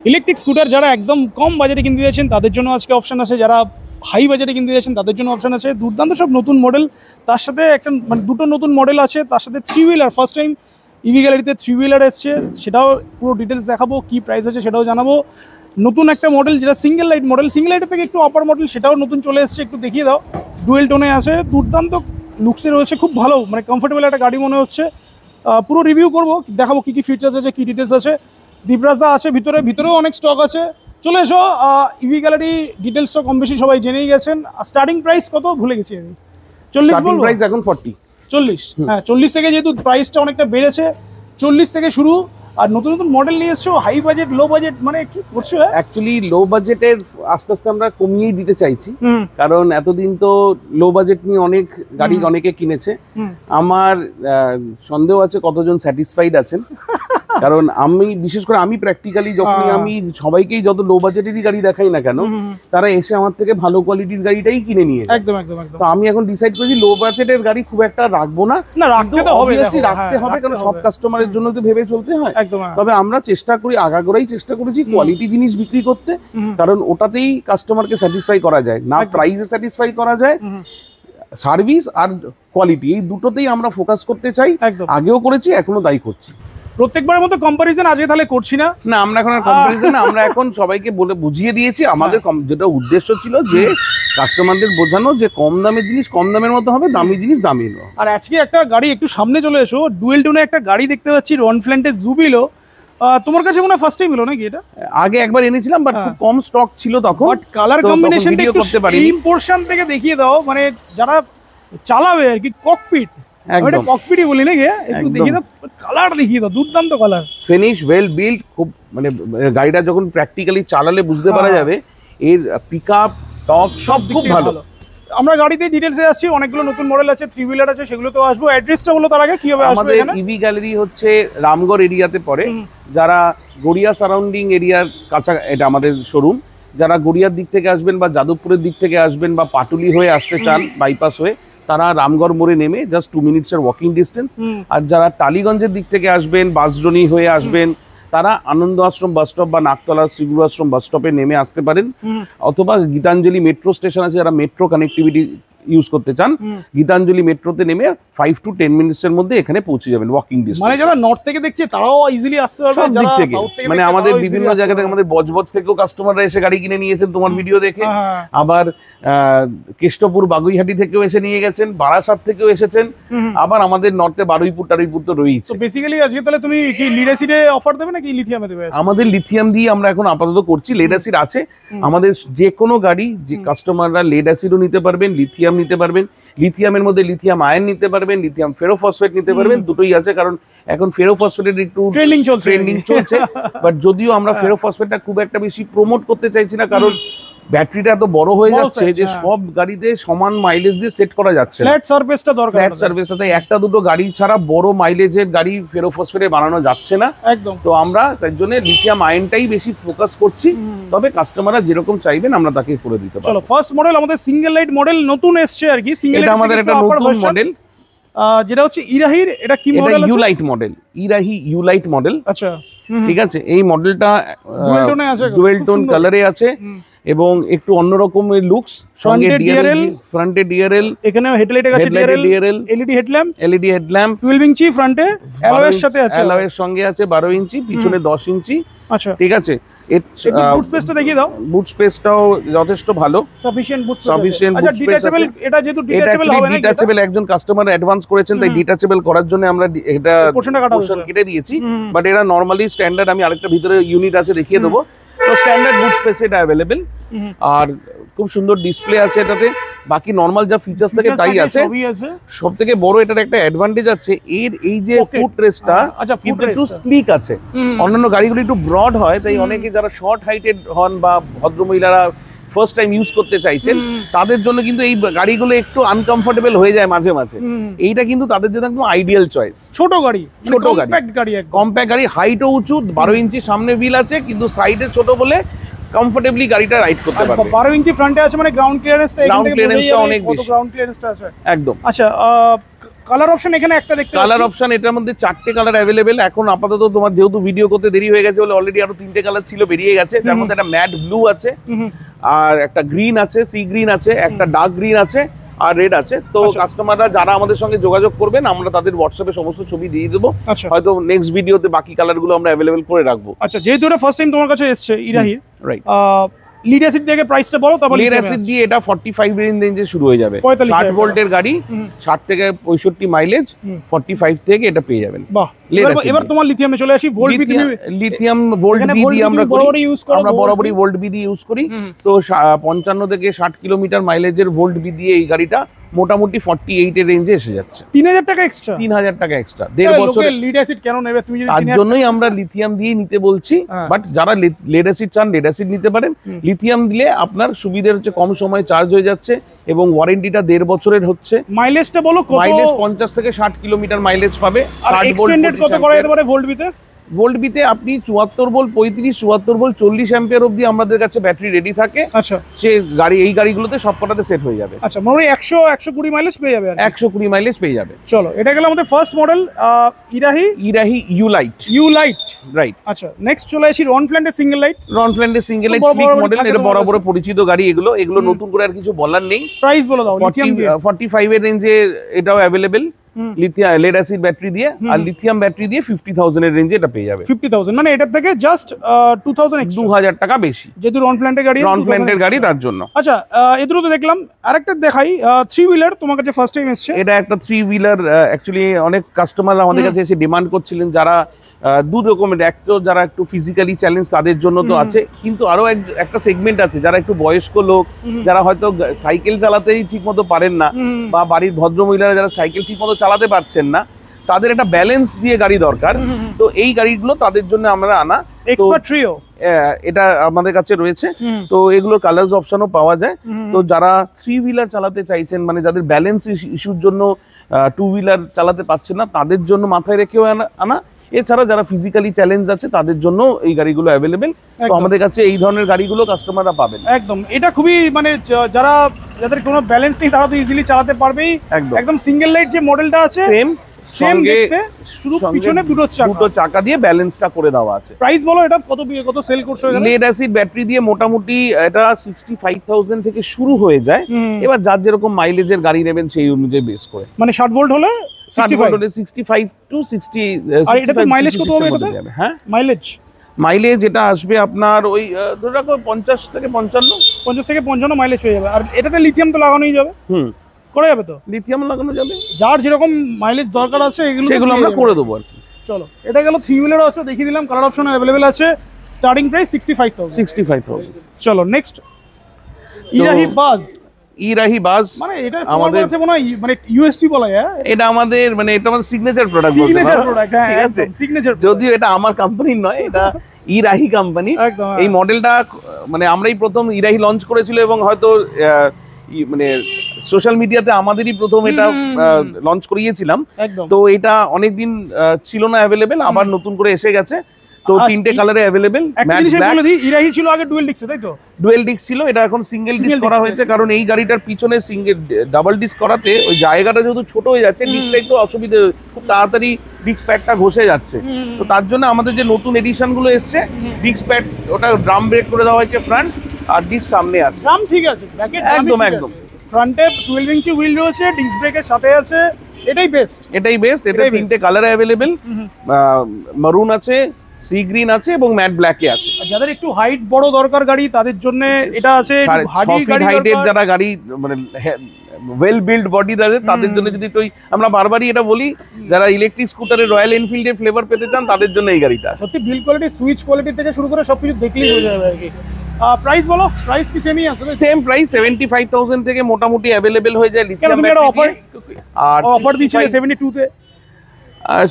Electric scooter যারা একদম কম বাজেটে কিনতে যাচ্ছেন তাদের জন্য আজকে অপশান আছে, যারা হাই বাজেটে কিনতে যাচ্ছেন তাদের জন্য অপশান আছে। দুর্দান্ত সব নতুন মডেল, তার সাথে একটা মানে দুটো নতুন মডেল আছে, তার সাথে 3 হুইলার ফার্স্ট টাইম ইভি গ্যালারিতে 3 হুইলার এসছে, সেটাও পুরো ডিটেলস দেখাবো, কী প্রাইস আছে সেটাও জানাবো। নতুন একটা মডেল যেটা সিঙ্গেল লাইট মডেল, সিঙ্গেল লাইটের থেকে একটু আপার মডেল, সেটাও নতুন চলে এসছে, একটু দেখিয়ে দাও। ডুয়েল টোনে আছে, দুর্দান্ত লুকসে রয়েছে, খুব ভালো মানে কমফোর্টেবল একটা গাড়ি মনে হচ্ছে। পুরো রিভিউ করবো, দেখাবো কী কী ফিচার্স আছে, কী ডিটেলস আছে। দীপরাজদা আছে ভিতরেও অনেক স্টক আছে, চলে এসো। ইভি গ্যালারি ডিটেলসটা কম বেশি সবাই জেনেই গেছেন। স্টার্টিং প্রাইস কত ভুলে গেছি আমি, 40 বলবো? প্রাইস এখন 40। হ্যাঁ 40 থেকে, যেহেতু প্রাইসটা অনেকটা বেড়েছে, 40 থেকে শুরু। আর নতুন নতুন মডেল নিয়ে এসছো, হাই বাজেট লো বাজেট, মানে কি করছো? অ্যাকচুয়ালি লো বাজেটের আস্তে আস্তে আমরা কমিয়েই দিতে চাইছি, কারণ এতদিন তো লো বাজেট নিয়ে অনেক গাড়ি অনেকে কিনেছে। আমার সন্দেহ আছে কতজন স্যাটিসফাইড আছেন, কারণ আমি বিশেষ করে আমি প্র্যাকটিক্যালি যখনই আমি সবাইকেই যত লো বাজেটেরই গাড়ি দেখাই না কেন, তারা এসে আমার থেকে ভালো কোয়ালিটির গাড়িটাই কিনে নিয়ে যায়। একদম একদম একদম। তো আমি এখন ডিসাইড করেছি লো বাজেটের গাড়ি খুব একটা রাখবো না, রাখতে তো হবে, রাখতে হবে, কারণ সব কাস্টমারের জন্য তো ভেবে চলতে হয়। তবে আমরা চেষ্টা করি, আগাগোড়াই চেষ্টা করেছি কোয়ালিটি জিনিস বিক্রি করতে, কারণ ওটাতেই কাস্টমারকে স্যাটিসফাই করা যায়, না প্রাইসে স্যাটিসফাই করা যায়, সার্ভিস আর কোয়ালিটি এই দুটোতেই আমরা ফোকাস করতে চাই। আগেও করেছি, এখনো তাই করছি। প্রত্যেকবারের মতো কম্পারিজন আজকে তাহলে করছি না, আমরা এখন আর কম্পারিজন না, আমরা এখন সবাইকে বলে বুঝিয়ে দিয়েছি। আমাদের যেটা উদ্দেশ্য ছিল যে কাস্টমারদের বোঝানো যে কম দামের জিনিস কম দামের মতো হবে, দামি জিনিস দামি হবে। আর আজকে একটা গাড়ি একটু সামনে চলে এসো, ডুয়েল টোনে একটা গাড়ি দেখতে পাচ্ছি, রনফ্ল্যান্টের জুবিলো। তোমার কাছে মনে হয় ফার্স্ট টাইম এলো নাকি এটা? আগে একবার এনেছিলাম, বাট খুব কম স্টক ছিল তখন। বাট কালার কম্বিনেশনটা একটু এই পোরশন থেকে দেখিয়ে দাও, মানে যারা চালাবে আর কি, ককপিট, এটা ককপিটই বলি নাকি, একটু দেখিয়ে দাও, কালার দেখিয়ে দাও, দুর্দান্ত কালার, ফিনিশ, ওয়েল বিল্ড। খুব মানে গাড়িটা যখন প্র্যাকটিক্যালি চালালে বুঝতে পারা যাবে এর পিকআপ টপ সব খুব ভালো। আমরা গাড়িতে ডিটেইলসে আসছি, অনেকগুলো নতুন মডেল আছে, 3 হুইলার আছে, সেগুলো তো আসবো। অ্যাড্রেসটা বলো তার আগে, কিভাবে আসবে? আমাদের ইভি গ্যালারি হচ্ছে রামগড় এরিয়াতে পড়ে। যারা গড়িয়া সারাউন্ডিং এরিয়ার কাছা, এটা আমাদের শোরুম। যারা গড়িয়ার দিক থেকে আসবেন বা যাদবপুরের দিক থেকে আসবেন বা পাটুলি হয়ে আসতে চান বাইপাস হয়ে, তারা রামগড় মোড়ে নেমে জাস্ট 2 মিনিটসের ওয়াকিং ডিস্টেন্স। আর যারা টালিগঞ্জের দিক থেকে আসবেন, বাসজনি হয়ে আসবেন, তারা আনন্দ আশ্রম বাস স্টপ বা নাকতলা শ্রীগুরু আশ্রম বাস স্টপে নেমে আসতে পারেন, অথবা গীতাঞ্জলি মেট্রো স্টেশন আছে, যারা মেট্রো কানেক্টিভিটি ইউজ করতে চান, গীতাঞ্জলি মেট্রোতে নেমে 5 to 10 মিনিটসের মধ্যে এখানে পৌঁছে যাবেন ওয়াকিং ডিস্টেন্স। মানে যারা নর্থ থেকে দেখছে তারাও ইজিলি আসতে পারবে, সব দিক থেকে। মানে আমাদের বিভিন্ন জায়গা থেকে, আমাদের বজবজ থেকেও কাস্টমাররা এসে গাড়ি কিনে নিয়েছেন তোমার ভিডিও দেখে, আবার কেষ্টপুর বাগুইহাটি থেকেও এসে নিয়ে গেছেন, বারাসাত থেকেও এসেছেন, আবার আমাদের নর্থে বারুইপুর টারুইপুর তো রয়েছে। তো বেসিক্যালি আজকে তাহলে তুমি কি লিড অ্যাসিডে অফার দেবে নাকি লিথিয়ামে দেবে? আমাদের লিথিয়াম দিয়ে আমরা এখন আপাতত করছি, লেড অ্যাসিড আছে আমাদের। যে কোনো গাড়ি যে কাস্টমাররা লেড অ্যাসিডও নিতে পারবেন, লিথিয়াম নিতে পারবেন, লিথিয়ামের মধ্যে লিথিয়াম আয়ন নিতে পারবেন, লিথিয়াম ফেরোফসফেট নিতে পারবেন, দুটোই আছে। কারণ এখন ফেরোফসফেটের একটু ট্রেন্ডিং চলছে, বাট যদিও আমরা ফেরোফসফেটটা খুব একটা বেশি প্রমোট করতে চাইছি না, কারণ ব্যাটারিটা এত বড় হয়ে যাচ্ছে যে সব গাড়িতে সমান মাইলেজ দিয়ে সেট করা যাচ্ছে। ফ্ল্যাট সার্ভিসটা দরকার, ফ্ল্যাট সার্ভিসটা, তাই একটা দুটো গাড়ি ছাড়া বড় মাইলেজের গাড়ি ফেরোফসফেটে বানানো যাচ্ছে না একদম। তো আমরা তার জন্য লিথিয়াম আয়নটাই বেশি ফোকাস করছি, তবে কাস্টমাররা যেরকম চাইবেন আমরা তাকে করে দিতে পারবো। চলো, ফার্স্ট মডেল আমাদের সিঙ্গেল লাইট মডেল নতুন এসছে আর কি। সিঙ্গেল এটা আমাদের একটা নতুন মডেল, যেটা হচ্ছে ইরাহির। এটা কি মডেল? ইউ লাইট মডেল, ইরাহি ইউ লাইট মডেল। আচ্ছা, ঠিক আছে। এই মডেলটা ডুয়েল টোন কালারে আছে এবং একটু অন্যরকমের লুকস। ফ্রন্টে ডিআরএল, এখানে হেডলাইটে আছে ডিআরএল, এলইডি হেডল্যাম্প 12 ইঞ্চি ফ্রন্টে, অ্যালয়ের সাথে আছে, অ্যালয়ের সঙ্গে আছে 12 ইঞ্চি, পিছনে 10 ইঞ্চি। আচ্ছা, ঠিক আছে। বুট স্পেসটা দেখিয়ে দাও। বুট স্পেসটাও যথেষ্ট ভালো, সাফিশিয়েন্ট বুট স্পেস আছে। এটা যেহেতু ডিটাচেবল হবে না, ডিটাচেবল একজন কাস্টমার অ্যাডভান্স করেছেন, তাই ডিটাচেবল করার জন্য আমরা এটা পোরশন কেটে দিয়েছি। বাট এটা নরমালি স্ট্যান্ডার্ড, আমি আরেকটা ভিতরে ইউনিট আছে দেখিয়ে দেবো। তো স্ট্যান্ডার্ড বুট স্পেস এটা অ্যাভেলেবেল, আর খুব সুন্দর ডিসপ্লে আছে এটাতে। বাকি নরমাল যা ফিচার্স থাকে তাই আছে। সব থেকে বড় এটার একটা অ্যাডভান্টেজ আছে, এর এই যে ফুট রেস্টটা কিন্তু একটু স্লিক আছে। অন্যান্য গাড়িগুলো একটু ব্রড হয়, তাই অনেকে যারা শর্ট হাইটেড হন বা ভদ্রমহিলারা ফার্স্ট টাইম ইউজ করতে চাইছেন, তাদের জন্য কিন্তু এই গাড়িগুলো একটু আনকমফোর্টেবল হয়ে যায় মাঝে মাঝে। এইটা কিন্তু তাদের জন্য একদম আইডিয়াল চয়েস। ছোট গাড়ি, কম্প্যাক্ট গাড়ি, হাইটও উঁচু, 12 ইঞ্চি সামনে হুইল আছে, কিন্তু সাইডে ছোট বলে কমফোর্টেবলি গাড়িটা রাইড করতে পারবে। 12 ইঞ্চি ফ্রন্টে আছে, মানে গ্রাউন্ড ক্লিয়ারেন্সটা অনেক বেশি। গ্রাউন্ড ক্লিয়ারেন্সটা আছে একদম। আচ্ছা, কালার অপশন এখানে একটা দেখতে কালার অপশন এটার মধ্যে 4টে কালার অ্যাভেলেবেল। এখন আপাতত তোমার যেহেতু ভিডিও করতে দেরি হয়ে গেছে বলে অলরেডি আরো 3টে কালার ছিল, বেরিয়ে গেছে। তার মধ্যে একটা ম্যাট ব্লু আছে, আর একটা গ্রিন আছে, সি গ্রিন আছে, একটা ডার্ক গ্রিন আছে, আর রেড আছে। তো কাস্টমাররা যারা আমাদের সঙ্গে যোগাযোগ করবেন আমরা তাদের হোয়াটসঅ্যাপে সমস্ত ছবি দিয়ে দেবো। হয়তো নেক্সট ভিডিওতে বাকি কালারগুলো আমরা অ্যাভেলেবেল করে রাখবো। আচ্ছা, যেহেতু এটা ফার্স্ট টাইম তোমার কাছে এসেছে ইরাহির, রাইট, লিড অ্যাসিড থেকে প্রাইসটা বলো। তারপর লিড অ্যাসিড দিয়ে এটা 45 রেঞ্জে শুরু হয়ে যাবে। 60 ভোল্টের গাড়ি, 60 থেকে 65 মাইলেজ, 45 থেকে এটা পেয়ে যাবেন। বাহ, এবার তোমার লিথিয়ামে চলে আসি। Volt B, lithium volt B দিয়ে আমরা বরাবরই ভোল্ট বি দিয়ে ইউজ করি। তো 55 থেকে 60 কিলোমিটার মাইলেজের ভোল্ট বি দিয়ে এই গাড়িটা মোটামুটি 48 এর রেঞ্জে এসে যাচ্ছে। 3000 টাকা এক্সট্রা, 3000 টাকা এক্সট্রা। 1.5 বছরের লিড অ্যাসিড কেন নেবে তুমি? যদি তার জন্যই আমরা লিথিয়াম দিয়ে নিতে বলছি। বাট যারা লেড অ্যাসিড চান লেড অ্যাসিড নিতে পারেন। লিথিয়াম দিলে আপনার সুবিধা হচ্ছে কম সময়ে চার্জ হয়ে যাচ্ছে এবং ওয়ারেন্টিটা 1.5 বছরের হচ্ছে। মাইলেজটা বলো কত? মাইলেজ 50 থেকে 60 কিলোমিটার মাইলেজ পাবে। আর এক্সটেন্ডেড কত করা যেতে পারে ভোল্ট বিতে? ভোল্ট বিতে আপনি 74 ভোল্ট, 35, 74 ভোল্ট, 40 অ্যাম্পিয়ার অবধি আমাদের কাছে ব্যাটারি রেডি থাকে। আচ্ছা, সে গাড়ি এই গাড়িগুলোতে সবকটাতে সেট হয়ে যাবে। আচ্ছা, মানে 120 মাইলেজ পেয়ে যাবে। 120 মাইলেজ পেয়ে যাবে। চলো, এটা গেল আমাদের ফার্স্ট মডেল ইরাহি ইউ লাইট। রাইট। আচ্ছা, নেক্সট চলে আসি রন ফ্ল্যান্ডের single light. Single light sleek model, এটা বড় পরিচিত গাড়ি। এগুলো নতুন করে আর কিছু বলার নেই। প্রাইস বলে দাও। 45 এর রেঞ্জে এটাও available lithium lead acid battery দিয়ে, আর লিথিয়াম ব্যাটারি দিয়ে 50,000 এর রেঞ্জে এটা পেয়ে যাবে। 50,000 মানে এটার থেকে জাস্ট 2000 টাকা বেশি, যেহেতু রন ফ্ল্যান্ডের গাড়ি তার জন্য। আচ্ছা, এগুলো তো দেখলাম। আরেকটা দেখাই, 3 হুইলার তোমার কাছে ফার্স্ট টাইম এসেছে। এটা একটা 3 হুইলার। অ্যাকচুয়ালি অনেক কাস্টমার আমাদের কাছে এসে ডিমান্ড করছিলেন, যারা দু রকমের, একটা যারা একটু ফিজিক্যালি চ্যালেঞ্জ তাদের জন্য তো আছে, কিন্তু আরো একটা সেগমেন্ট আছে যারা একটু বয়স্ক লোক, যারা হয়তো সাইকেল চালাতেই ঠিক মতো পারেন না, বা বাড়ির ভদ্র মহিলারা যারা সাইকেল ঠিক মতো চালাতে পারছেন না, তাদের একটা ব্যালেন্স দিয়ে গাড়ি দরকার। তো এই গাড়িগুলো তাদের জন্য আমরা আনা। এক্সপার্ট ট্রিও এটা আমাদের কাছে রয়েছে। তো এগুলোর কালার্স অপশনও পাওয়া যায়। তো যারা 3 হুইলার চালাতে চাইছেন, মানে যাদের ব্যালেন্স ইস্যুর জন্য 2 হুইলার চালাতে পারছেন না, তাদের জন্য মাথায় রেখেও আনা। এছাড়া যারা ফিজিক্যালি চ্যালেঞ্জ আছে তাদের জন্য এই গাড়িগুলো অ্যাভেলেবেল। তো আমাদের কাছে এই ধরনের গাড়িগুলো কাস্টমাররা পাবেন। একদম, এটা খুবই মানে যাদের কোনো ব্যালেন্স নেই তারা তো ইজিলি চালাতে পারবেই। একদম সিঙ্গেল লাইট যে মডেলটা আছে সেম দেখতে, শুধু পিছনে দুটো চাকা দিয়ে ব্যালেন্সটা করে দেওয়া আছে। প্রাইস বলো এটা কত সেল করছো? লেড অ্যাসিড ব্যাটারি দিয়ে মোটামুটি এটা 65,000 থেকে শুরু হয়ে যায়। এবার যার যেরকম মাইলেজের গাড়ি নেবেন সেই অনুযায়ী বেস করে, মানে 60 ভোল্ট হলে 65 টু 60। আর এটাতে মাইলেজ কত হবে এটাতে? হ্যাঁ, মাইলেজ এটা আসবে আপনার ওই ধরে রাখো 50 থেকে 55 মাইলেজ পেয়ে যাবে। আর এটাতে লিথিয়াম তো লাগানোই যাবে। করা যাবে তো? লিথিয়াম লাগানো যাবে, যার যেরকম মাইলেজ দরকার আছে সেগুলো আমরা করে দেবো আর কি। চলো, এটা গেল 3 হুইলার আছে, দেখিয়ে দিলাম। কালার অপশন অ্যাভেলেবেল আছে। Starting price 65,000। চলো, নেক্সট ইরাহি বাজ। মানে এটা আমাদের কাছে মনে হয় মানে ইউএসপি বলা যায়। এটা আমাদের মানে এটা আমাদের সিগনেচার প্রোডাক্ট, ঠিক আছে? সিগনেচার, যদিও এটা আমার কোম্পানির নয়, এটা ইরাহি কোম্পানি। এই মডেলটা মানে আমরাই প্রথম ইরাহি লঞ্চ করেছিল, এবং হয়তো মানে সোশ্যাল মিডিয়াতে আমাদেরই প্রথম এটা লঞ্চ করিয়েছিলাম। তো এটা অনেকদিন ছিল না অ্যাভেলেবেল, আবার নতুন করে এসে গেছে। তো 3টে কালারে অ্যাভেলেবেল। ইরাহি ছিল আগে ডুয়েল ডিস্ক, তাই তো? ডুয়েল ডিস্ক ছিল, এটা এখন সিঙ্গেল ডিস্ক করা হয়েছে, কারণ এই গাড়িটার পিছনে ডাবল ডিস্ক করাতে ওই জায়গাটা যেহেতু ছোট হয়ে যাচ্ছে, ডিস্কটা একটু অসুবিধা, খুব তাড়াতাড়ি ডিস্ক প্যাডটা ঘষে যাচ্ছে। তো তার জন্য আমাদের যে নতুন এডিশন গুলো এসছে, ডিস্ক প্যাড ওটা ড্রাম ব্রেক করে দেওয়া হয়েছে ফ্রন্ট, আর ডিস্ক সামনে আছে। ড্রাম ঠিক আছে, একদম ফ্রন্টে 12 ইঞ্চি হুইল রয়েছে, ডিস্ক ব্রেকের সাথে আছে। এটাই বেস্ট। এতে 3টে কালারে অ্যাভেলেবেল, মারুন আছে, সি গ্রিন আছে, এবং ম্যাট ব্ল্যাকে আছে। যাদের একটু হাইট বড় দরকার গাড়ি, তাদের জন্য এটা আছে। হাইটের যারা গাড়ি মানে ওয়েল বিল্ড বডি তাদের জন্য, যদি একটু আমরা বারবারই এটা বলি, যারা ইলেকট্রিক স্কুটারের রয়্যাল এনফিল্ডের ফ্লেভার পেতে চান তাদের জন্য এই গাড়িটা। সত্যি বিল্ড কোয়ালিটি, সুইচ কোয়ালিটি থেকে শুরু করে সবকিছু দেখলেই বোঝা যাবে আর কি। প্রাইস বলো, প্রাইস কি সেমই আছে? সেম প্রাইস, 75,000 থেকে মোটামুটি অ্যাভেলেবেল হয়ে যায় লিথিয়াম। আর অফার দিচ্ছে 72 তে।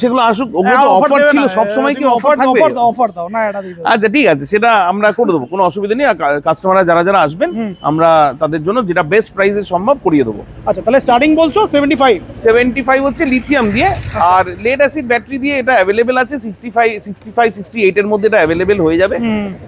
সেগুলো আসুক, ওগুলো তো অফার ছিল, সব সময় কি অফার থাকবে? অফার দাও না, এটা দিই। আচ্ছা, ঠিক আছে, সেটা আমরা করে দেবো, কোনো অসুবিধা নেই। কাস্টমাররা যারা আসবেন আমরা তাদের জন্য যেটা বেস্ট প্রাইসে সম্ভব করিয়ে দেবো। আচ্ছা, তাহলে স্টার্টিং বলছো 75 হচ্ছে লিথিয়াম দিয়ে, আর লেড অ্যাসিড ব্যাটারি দিয়ে এটা অ্যাভেলেবেল আছে 65, 68 এর মধ্যে এটা অ্যাভেলেবেল হয়ে যাবে।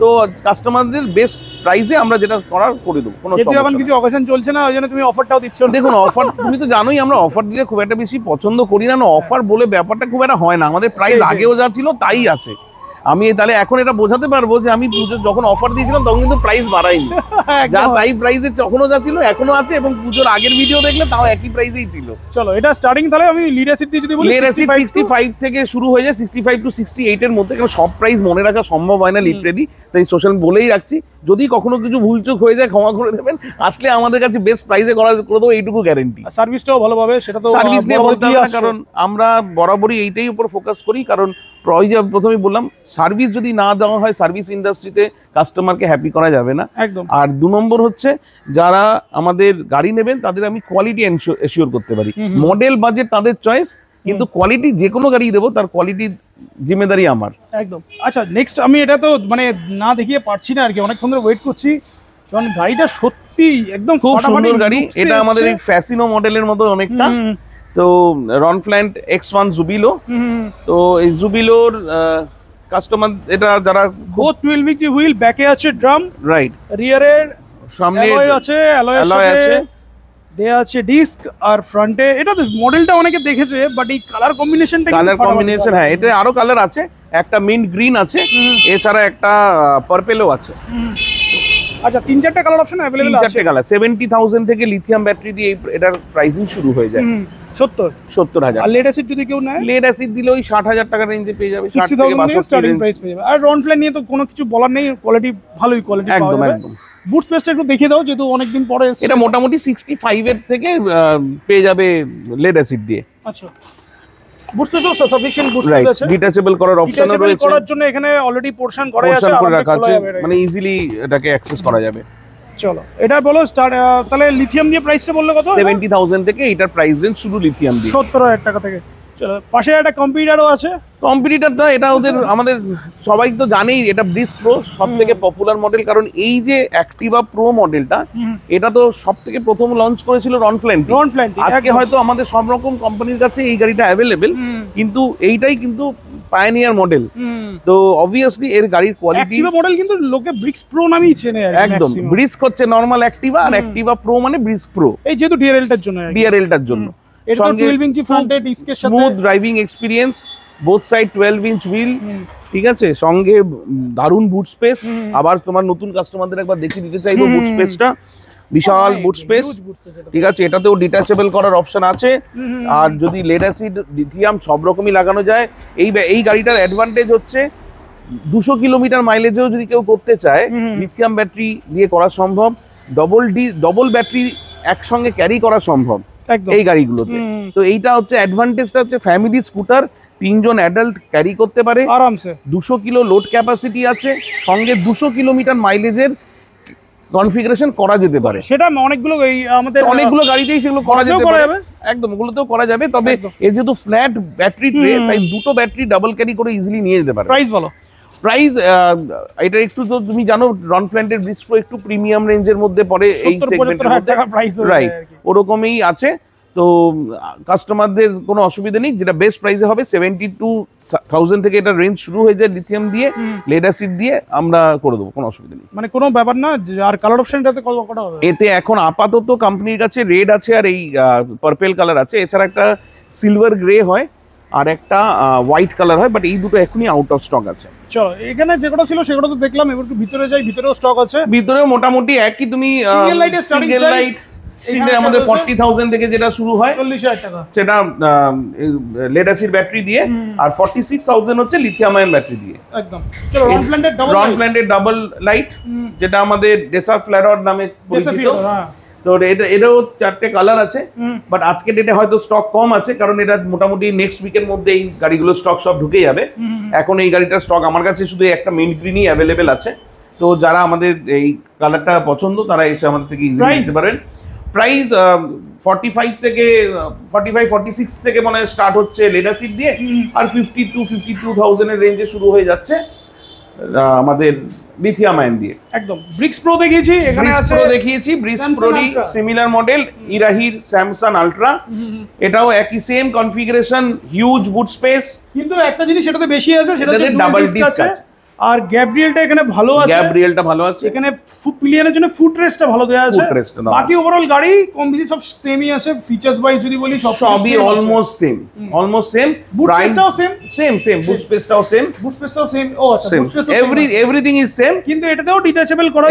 তো কাস্টমারদের বেস্ট প্রাইসে আমরা যেটা করার করে দেবো, কোনো যেহেতু এখন সমস্যা কিছু অকেশন চলছে না, ওই জন্য তুমি অফারটাও দিচ্ছ না। দেখুন অফার, তুমি তো জানোই আমরা অফার দিতে খুব একটা বেশি পছন্দ করি না, অফার বলে ব্যাপারটা খুব একটা হয় না, আমাদের প্রাইস আগেও যা ছিল তাই আছে। আমি তাহলে এখন এটা বোঝাতে পারবো যে আমি পুজো যখন অফার দিয়েছিলাম তখন কিন্তু প্রাইস বাড়াইনি, যা তাই প্রাইসে তখনও যা ছিল এখনো আছে, এবং পুজোর আগের ভিডিও দেখলে তাও একই প্রাইসেই ছিল। চলো এটা স্টার্টিং, তাহলে আমি লিড অ্যাসিড দিয়ে যদি বলি লিড অ্যাসিড 65 থেকে শুরু হয়ে যায় 65 টু 68 এর মধ্যে, কারণ সব প্রাইস মনে রাখা সম্ভব হয় না লিড রেডি, তাই সোশ্যাল বলেই রাখছি, যদি কখনো কিছু ভুলচুক হয়ে যায় ক্ষমা করে দেবেন, আসলে আমাদের কাছে বেস্ট প্রাইসে করে দেবো, এইটুকু গ্যারেন্টি। সার্ভিসটাও ভালো পাবে, সেটা তো সার্ভিস নিয়ে বলতে হবে না, কারণ আমরা বরাবরই এইটাই উপর ফোকাস করি, কারণ প্রথমেই বললাম সার্ভিস যদি না দেওয়া হয় সার্ভিস ইন্ডাস্ট্রিতে কাস্টমারকে হ্যাপি করা যাবে না। একদম। আর 2 নম্বর হচ্ছে যারা আমাদের গাড়ি নেবেন তাদের আমি কোয়ালিটি এনশিওর করতে পারি, মডেল বাজেট তাদের চয়েস, কিন্তু কোয়ালিটি যে কোনো গাড়ি দেবো তার কোয়ালিটির জিম্মেদারি আমার। একদম। আচ্ছা নেক্সট, আমি এটা তো মানে না দেখিয়ে পারছি না আর কি, অনেকক্ষণ ধরে ওয়েট করছি, কারণ গাড়িটা সত্যি একদম খুব সুন্দর গাড়ি, এটা আমাদের এই ফ্যাসিনো মডেলের মতো অনেকটা। তো রনফ্ল্যান্ট X1 জুবিলো, তো এই জুবিলোর কাস্টমার এটা যারা বোথ 12 ইঞ্চি হুইল, ব্যাকে আছে ড্রাম, রাইট, রিয়ারে সামনে অ্যালয় আছে, অ্যালয় আছে, দেয়া আছে ডিস্ক, আর ফ্রন্টে এটা তো মডেলটা অনেকে দেখেছে, বাট এই কালার কম্বিনেশনটা, হ্যাঁ এতে আরো কালার আছে, একটা মিন্ট গ্রিন আছে, এছাড়া একটা পার্পেলও আছে। আচ্ছা 3-4টা কালার অপশন अवेलेबल আছে। 3-4টে কালার, 70,000 থেকে লিথিয়াম ব্যাটারি দিয়ে এটার প্রাইসিং শুরু হয়ে যায়। 70,000। আর লেড অ্যাসিড যদি কেউ নেয়, লেড অ্যাসিড দিলে ওই 60,000 টাকার রেঞ্জে পেয়ে যাবে, 60,000 স্টার্টিং প্রাইস পেয়ে যাবে। আর রনফ্ল্যাট নিয়ে তো কোনো কিছু বলার নেই, কোয়ালিটি ভালোই কোয়ালিটি পাওয়া যাবে। একদম। বুট স্পেসটা একটু দেখিয়ে দাও, যেহেতু অনেকদিন পরে এটা মোটামুটি 65 এর থেকে পেয়ে যাবে লেড অ্যাসিড দিয়ে। আচ্ছা বুট স্পেসও সাফিশিয়েন্ট বুট স্পেস আছে, ডিটাচেবল করার অপশনও রয়েছে, করার জন্য এখানে অলরেডি পোরশন করা আছে, করে রাখা আছে, মানে ইজিলি এটাকে অ্যাক্সেস করা যাবে। চলো এটা বলো স্টার্ট, তাহলে লিথিয়াম দিয়ে প্রাইসটা বললে কত? 70,000 থেকে এটার প্রাইস রেঞ্জ শুরু লিথিয়াম দিয়ে 70,000 টাকা থেকে। চলো পাশে একটা কম্পিউটারও আছে, কম্পিটিটর তো এটা ওদের আমাদের সবাই তো জানেই, এটা ব্রিজ প্রো সব থেকে পপুলার মডেল, কারণ এই যে অ্যাক্টিভা প্রো মডেলটা এটা তো সব থেকে প্রথম লঞ্চ করেছিল রনফ্ল্যাট। আজকে হয়তো আমাদের সব রকম কোম্পানির কাছে এই গাড়িটা অ্যাভেলেবেল, কিন্তু এইটাই কিন্তু পায়োনিয়ার মডেল, তো অবভিয়াসলি এর গাড়ির কোয়ালিটি, অ্যাক্টিভা মডেল কিন্তু লোকে ব্রিক্স প্রো নামেই চেনে। একদম, ব্রিজ হচ্ছে নরমাল অ্যাক্টিভা, আর অ্যাক্টিভা প্রো মানে ব্রিজ প্রো, এই যেহেতু ডিআরএলটার জন্য, ডিআরএলটার জন্য। এটা 12 ইঞ্চি ফ্রন্টে ডিস্কের সাথে, smooth driving experience, both side 12 inch wheel, ঠিক আছে, সঙ্গে দারুণ বুট স্পেস। আবার তোমার নতুন কাস্টমারদের একবার দেখিয়ে দিতে চাইবো বুট স্পেসটা, বিশাল বুট স্পেস, ঠিক আছে, এটাতেও ডিটাচেবল করার অপশন আছে। আর যদি লেড অ্যাসিড লিথিয়াম সব রকমই লাগানো যায়। এই গাড়িটার অ্যাডভান্টেজ হচ্ছে 200 কিলোমিটার মাইলেজেও যদি কেউ করতে চায় লিথিয়াম ব্যাটারি দিয়ে করা সম্ভব, ডবল ব্যাটারি একসঙ্গে ক্যারি করা সম্ভব এই গাড়িগুলোতে। তো এইটা হচ্ছে অ্যাডভান্টেজটা, হচ্ছে ফ্যামিলি স্কুটার, 3 জন অ্যাডাল্ট ক্যারি করতে পারে আরামসে, 200 কিলো লোড ক্যাপাসিটি আছে, সঙ্গে 200 কিলোমিটার মাইলেজের কনফিগারেশন করা যেতে পারে। সেটা অনেকগুলো আমাদের অনেকগুলো গাড়িতেই সেগুলো করা যেতে পারে, একদম ওগুলোতেও করা যাবে। তবে এর যেহেতু ফ্ল্যাট ব্যাটারি ট্রে, তাই দুটো ব্যাটারি ডাবল ক্যারি করে ইজিলি নিয়ে যেতে পারে। প্রাইস বলো? প্রাইস এটা একটু তো তুমি জানো রনফ্ল্যাটের ব্রিজ প্রো একটু প্রিমিয়াম রেঞ্জের মধ্যে পড়ে, এই সেগমেন্টের মধ্যে, রাইট, ওরকমই আছে। তো কাস্টমারদের কোনো অসুবিধা নেই, যেটা বেস্ট প্রাইসে হবে 72,000 থেকে এটা রেঞ্জ শুরু হয়ে যায় লিথিয়াম দিয়ে, লেড অ্যাসিড দিয়ে আমরা করে দেবো, কোনো অসুবিধা নেই, মানে কোনো ব্যাপার না। আর কালার অপশনটাতে কত হবে? এতে এখন আপাতত কোম্পানির কাছে রেড আছে, আর এই পার্পেল কালার আছে, এছাড়া একটা সিলভার গ্রে হয়, আর একটা হোয়াইট কালার হয়, বাট এই দুটো এখনই আউট অফ স্টক আছে। চলো এখানে যেগুলো ছিল সেগুলো তো দেখলাম, এবার একটু ভিতরে যাই, ভিতরেও স্টক আছে। ভিতরেও মোটামুটি একই, তুমি সিঙ্গেল লাইট আমাদের 40,000 থেকে যেটা শুরু হয় 40,000 টাকা, সেটা লেড অ্যাসিড ব্যাটারি দিয়ে, আর 46,000 হচ্ছে লিথিয়াম আয়ন ব্যাটারি দিয়ে। একদম। চলো রনফ্ল্যাটের ডাবল লাইট, যেটা আমাদের ডেসার ফ্ল্যারড নামে পরিচিত, তো এটাও 4টে কালার আছে, বাট আজকে ডেটে হয়তো স্টক কম আছে, কারণ এটা মোটামুটি নেক্সট উইকের মধ্যে এই গাড়িগুলো স্টক সব ঢুকে যাবে। এখন এই গাড়িটার স্টক আমার কাছে শুধু একটা মিন্ট গ্রিনই অ্যাভেলেবেল আছে, তো যারা আমাদের এই কালারটা পছন্দ তারা এসে আমাদের থেকে ইজিলি নিতে পারেন। প্রাইস 45-46 থেকে মানে স্টার্ট হচ্ছে লেড অ্যাসিড দিয়ে, আর 52,000 এর রেঞ্জে শুরু হয়ে যাচ্ছে আমাদের লিথিয়াম আয়ন দিয়ে। একদম। ব্রিক্স প্রো দেখিয়েছি, এখানে আছে প্রো দেখিয়েছি, ব্রিক্স প্রোরই সিমিলার মডেল ইরাহির স্যামসাং আলট্রা, এটাও একই same configuration, huge boot space, কিন্তু একটা জিনিস সেটাতে বেশি আছে, সেটাতে ডাবল ডিস্ক আছে, আর গ্যাব্রিয়েলটা এখানে ভালো আছে, গ্যাব্রিয়েলটা ভালো আছে, এখানে পিলিয়নের জন্য ফুট রেস্টটা ভালো দেওয়া আছে, বাকি ওভারঅল গাড়ি কম বেশি সব সেমই আছে। ফিচার্স ওয়াইজ যদি বলি সবই অলমোস্ট সেম, বুট স্পেসটাও সেম বুট স্পেসটাও সেম, ও আচ্ছা, বুট স্পেস এভরিথিং ইজ সেম, কিন্তু এটাতেও ডিটাচেবল করার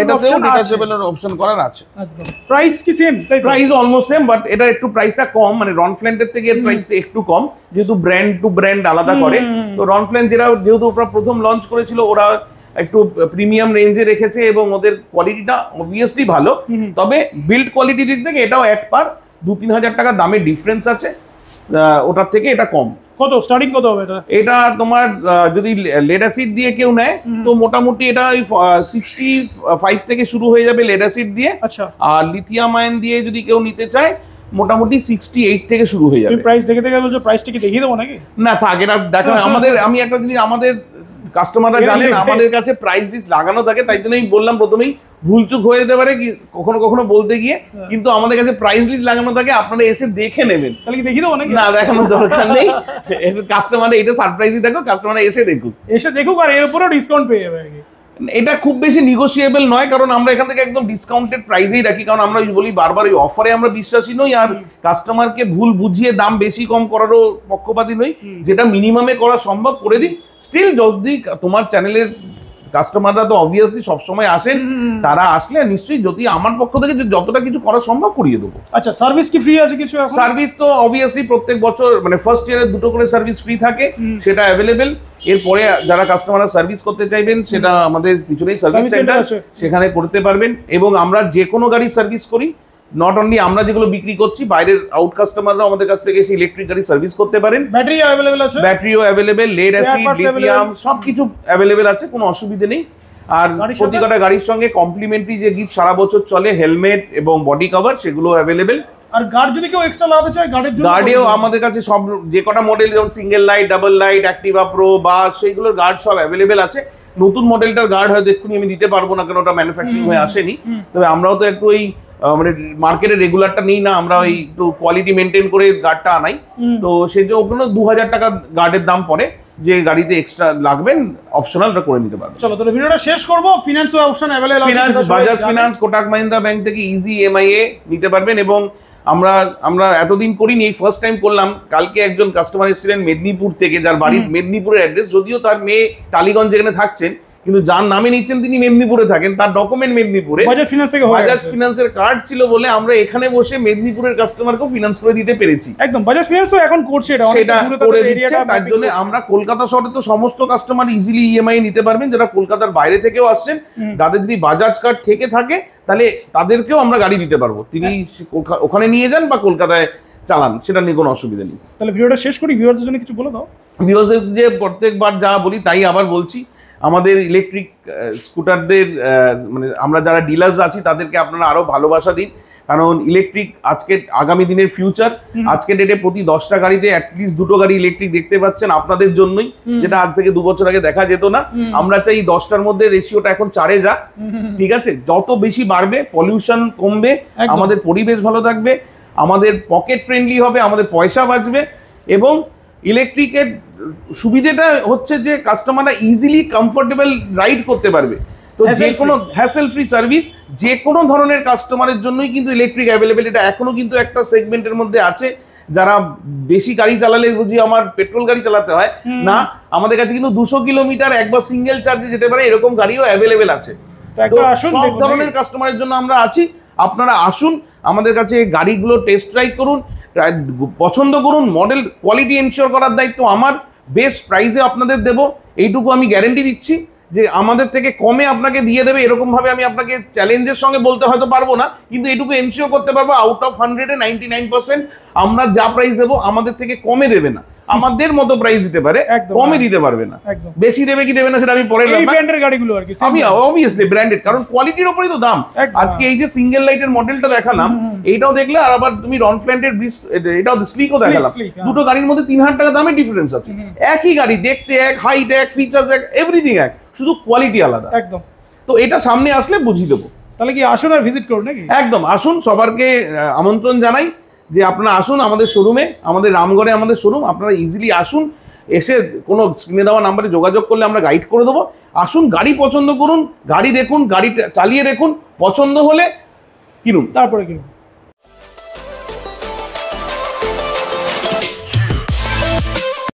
অপশন করার আছে। একদম প্রাইস কি same? Price almost same, but এটা একটু প্রাইসটা কম, মানে রনফ্ল্যান্ডের থেকে এর প্রাইসটা একটু কম, যেহেতু ব্র্যান্ড টু ব্র্যান্ড আলাদা করে। তো রনফ্ল্যান্ড যেহেতু ওরা প্রথম লঞ্চ করেছিল, ওরা একটু প্রিমিয়াম রেঞ্জে রেখেছে এবং ওদের কোয়ালিটিটা অবভিয়াসলি ভালো, তবে বিল্ড কোয়ালিটি দিক থেকে এটাও এক পার, 2-3 হাজার টাকা দামের ডিফারেন্স আছে, ওটার থেকে এটা কম। কত স্টার্টিং কত হবে এটা? এটা তোমার যদি লেড অ্যাসিড দিয়ে কেউ নেয় তো মোটামুটি এটা ওই 65 থেকে শুরু হয়ে যাবে লেড অ্যাসিড দিয়ে। আচ্ছা, আর লিথিয়াম আয়ন দিয়ে যদি কেউ নিতে চায় মোটামুটি 68 থেকে শুরু হয়ে যাবে। প্রাইস দেখে বলছো, প্রাইসটা কি দেখিয়ে দেবো নাকি? না থাক, এটা দেখো আমি একটা জিনিস, আমাদের কাস্টমাররা জানেন আমাদের কাছে প্রাইস লিস্ট লাগানো থাকে, তাই জন্যই বললাম প্রথমেই ভুলচুক হয়ে যেতে পারে কি কখনো বলতে গিয়ে, কিন্তু আমাদের কাছে প্রাইস লিস্ট লাগানো থাকে, আপনারা এসে দেখে নেবেন। তাহলে কি দেখিয়ে দেবো নাকি? না, দেখানোর দরকার নেই, কাস্টমার এটা সারপ্রাইজই দেখো, কাস্টমার এসে দেখুক আর এর উপরেও ডিসকাউন্ট পেয়ে যাবে। এটা খুব বেশি নিগোসিয়েবল নয়, কারণ আমরা এখান থেকে একদম ডিসকাউন্টেড প্রাইসেই রাখি, কারণ আমরা বলি বারবার ওই অফারে আমরা বিশ্বাসী নই, আর কাস্টমারকে ভুল বুঝিয়ে দাম বেশি কম করারও পক্ষপাতী নই, যেটা মিনিমামে করা সম্ভব করে দিই। স্টিল যদি তোমার চ্যানেলের কাস্টমাররা তো অবভিয়াসলি সবসময় আসেন, তারা আসলে নিশ্চয়ই যদি আমার পক্ষ থেকে যতটা কিছু করা সম্ভব করিয়ে দেবো। আচ্ছা, সার্ভিস কি ফ্রি আছে কিছু? সার্ভিস তো অবভিয়াসলি প্রত্যেক বছর, মানে ফার্স্ট ইয়ারে 2টো করে সার্ভিস ফ্রি থাকে, সেটা অ্যাভেলেবেল। এরপরে যারা কাস্টমাররা সার্ভিস করতে চাইবেন, সেটা আমাদের পিছনেই সার্ভিস সেন্টার, সেখানে করতে পারবেন। এবং আমরা যে কোনো গাড়ির সার্ভিস করি, নট অনলি আমরা যেগুলো বিক্রি করছি, বাইরের আউট কাস্টমাররা আমাদের কাছ থেকে এসে ইলেকট্রিক গাড়ি সার্ভিস করতে পারেন। ব্যাটারি অ্যাভেলেবেল আছে, ব্যাটারিও অ্যাভেলেবেল, লেড অ্যাসিড, লিথিয়াম সবকিছু অ্যাভেলেবেল আছে, কোনো অসুবিধা নেই। আর প্রতিটা গাড়ির সঙ্গে কমপ্লিমেন্টারি যে গিফট সারা বছর চলে, হেলমেট এবং বডি কভার, সেগুলো অ্যাভেলেবেল। আর গার্ড যদি কেউ এক্সট্রা লাগাতে চায়, গার্ডেও আমাদের কাছে সব যে কটা মডেল, যেমন single light, double light, Activa pro, bus, সেইগুলোর গার্ড সব অ্যাভেলেবেল আছে। নতুন মডেলটার গার্ড হয়তো এক্ষুনি আমি দিতে পারবো না, কারণ ওটা ম্যানুফ্যাকচারিং হয়ে আসেনি, তবে আমরাও তো একটু ওই মানে মার্কেটে রেগুলারটা নিই না, আমরা ওই একটু কোয়ালিটি মেনটেন করে গার্ডটা আনাই। তো সেই যে ওখানে 2000 টাকা গার্ডের দাম পড়ে, যে গাড়িতে এক্সট্রা লাগবেন অপশনালটা করে নিতে পারবেন। চলো তাহলে ভিডিওটা শেষ করবো। ফিনান্স অপশন অ্যাভেলেবল আছে, finance Bajaj finance, Kotak Mahindra bank থেকে ইজি EMI নিতে পারবেন। এবং আমরা এতদিন করিনি, এই ফার্স্ট টাইম করলাম। কালকে একজন কাস্টমার এসেছিলেন মেদিনীপুর থেকে, যার বাড়ির মেদিনীপুরের অ্যাড্রেস, যদিও তার মেয়ে টালিগঞ্জ যেখানে থাকছেন, কিন্তু যার নামে নিচ্ছেন তিনি মেদিনীপুরে থাকেন, তার ডকুমেন্ট মেদিনীপুরে, বাজাজ ফিনান্স থেকে বাজাজ ফিনান্সের কার্ড ছিল বলে আমরা এখানে বসে মেদিনীপুরের কাস্টমারকেও ফিনান্স করে দিতে পেরেছি। একদম, বাজাজ ফিনান্সও এখন করছে সেটা করে দিচ্ছে। তার জন্য আমরা কলকাতা শহরে তো সমস্ত কাস্টমার ইজিলি EMI নিতে পারবেন, যারা কলকাতার বাইরে থেকেও আসছেন, যাদের যদি বাজাজ কার্ড থেকে থাকে তাহলে তাদেরকেও আমরা গাড়ি দিতে পারবো। তিনি ওখানে নিয়ে যান বা কলকাতায় চালান, সেটা নিয়ে কোনো অসুবিধা নেই। তাহলে ভিডিওটা শেষ করি, ভিউয়ারদের জন্য কিছু বলে দাও। ভিউয়ারদের যে প্রত্যেকবার যা বলি তাই আবার বলছি, আমাদের ইলেকট্রিক স্কুটারদের মানে আমরা যারা ডিলার্স আছি তাদেরকে আপনারা আরো ভালোবাসা দিন, কারণ ইলেকট্রিক আজকে আগামী দিনের ফিউচার। আজকে ডেটে প্রতি 10টা গাড়িতে অ্যাটলিস্ট 2টো গাড়ি ইলেকট্রিক দেখতে পাচ্ছেন আপনাদের জন্যই, যেটা আজ থেকে 2 বছর আগে দেখা যেত না। আমরা চাই 10টার মধ্যে রেশিওটা এখন 4-এ যাক, ঠিক আছে? যত বেশি বাড়বে পলিউশন কমবে, আমাদের পরিবেশ ভালো থাকবে, আমাদের পকেট ফ্রেন্ডলি হবে, আমাদের পয়সা বাঁচবে। এবং ইলেকট্রিকের সুবিধাটা হচ্ছে যে কাস্টমাররা ইজিলি কমফোর্টেবল রাইড করতে পারবে। তো যে কোনো হ্যাসেল ফ্রি সার্ভিস যে কোনো ধরনের কাস্টমারের জন্যই কিন্তু ইলেকট্রিক অ্যাভেলেবেল। এটা এখনো কিন্তু একটা সেগমেন্টের মধ্যে আছে যারা বেশি গাড়ি চালালে বুঝি আমার পেট্রোল গাড়ি চালাতে হয় না, আমাদের কাছে কিন্তু 200 কিলোমিটার একবার সিঙ্গেল চার্জে যেতে পারে এরকম গাড়িও অ্যাভেলেবেল আছে। সব ধরনের কাস্টমারের জন্য আমরা আছি। আপনারা আসুন আমাদের কাছে, গাড়িগুলো টেস্ট রাইড করুন, পছন্দ করুন, মডেল কোয়ালিটি এনশিওর করার দায়িত্ব আমার। বেস্ট প্রাইসে আপনাদের দেবো, এইটুকু আমি গ্যারেন্টি দিচ্ছি যে আমাদের থেকে কমে আপনাকে দিয়ে দেবে এরকম ভাবে আমি আপনাকে চ্যালেঞ্জের সঙ্গে বলতে হয়তো পারবো না, কিন্তু এটুকু এনশিওর করতে পারবো আউট অফ 100-এ 99% আমরা যা প্রাইস দেবো আমাদের থেকে কমে দেবে না, আমাদের মতো প্রাইস দিতে পারে, কমে দিতে পারবে না। বেশি দেবে কি দেবে না সেটা আমি পরে গাড়িগুলো আর কি আমি অবভিয়াসলি ব্র্যান্ডেড, কারণ কোয়ালিটির উপরেই তো দাম। আজকে এই যে সিঙ্গেল লাইটের মডেলটা দেখালাম এইটাও দেখলে, আর আবার তুমি রনফ্ল্যান্ডের এটাও স্লিকও দেখালাম, দুটো গাড়ির মধ্যে 3000 টাকা দামের ডিফারেন্স আছে। একই গাড়ি দেখতে এক, হাইট এক, ফিচার্স এক, এভরিথিং এক, শুধু কোয়ালিটি আলাদা। একদম। তো এটা সামনে আসলে বুঝিয়ে দেবো। তাহলে কি আসুন আর ভিজিট করুন নাকি? একদম আসুন, সবারকে আমন্ত্রণ জানাই যে আপনারা আসুন আমাদের শোরুমে, আমাদের রামগড়ে আমাদের শোরুম। আপনারা ইজিলি আসুন, এসে কোনো স্ক্রিনে দেওয়া নাম্বারে যোগাযোগ করলে আমরা গাইড করে দেবো। আসুন গাড়ি পছন্দ করুন, গাড়ি দেখুন, গাড়ি চালিয়ে দেখুন, পছন্দ হলে কিনুন। তারপরে কিনুন।